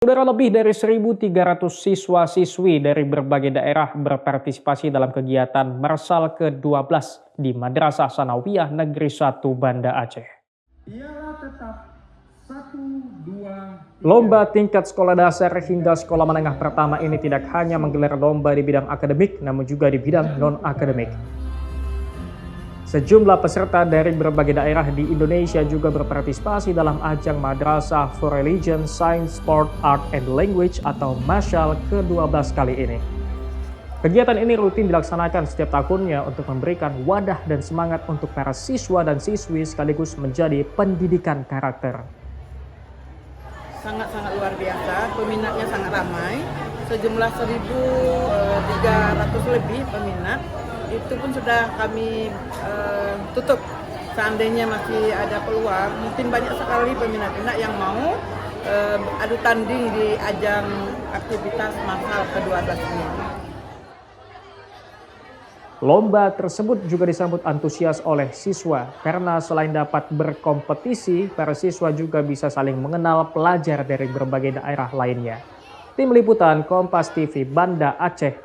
Saudara, lebih dari 1.300 siswa-siswi dari berbagai daerah berpartisipasi dalam kegiatan Marsal ke-12 di Madrasah Sanawiyah Negeri 1 Banda Aceh. Ialah tetap 1, 2, 3. Lomba tingkat sekolah dasar hingga sekolah menengah pertama ini tidak hanya menggelar lomba di bidang akademik, namun juga di bidang non-akademik. Sejumlah peserta dari berbagai daerah di Indonesia juga berpartisipasi dalam ajang Madrasah for Religion, Science, Sport, Art, and Language atau MASYAL ke-12 kali ini. Kegiatan ini rutin dilaksanakan setiap tahunnya untuk memberikan wadah dan semangat untuk para siswa dan siswi sekaligus menjadi pendidikan karakter. Sangat-sangat luar biasa, peminatnya sangat ramai, sejumlah 1.300 lebih peminat. Itu pun sudah kami tutup. Seandainya masih ada peluang, mungkin banyak sekali peminat-peminat yang mau adu tanding di ajang aktivitas Marsal ke-12 ini. Lomba tersebut juga disambut antusias oleh siswa karena selain dapat berkompetisi, para siswa juga bisa saling mengenal pelajar dari berbagai daerah lainnya. Tim Liputan Kompas TV Banda Aceh.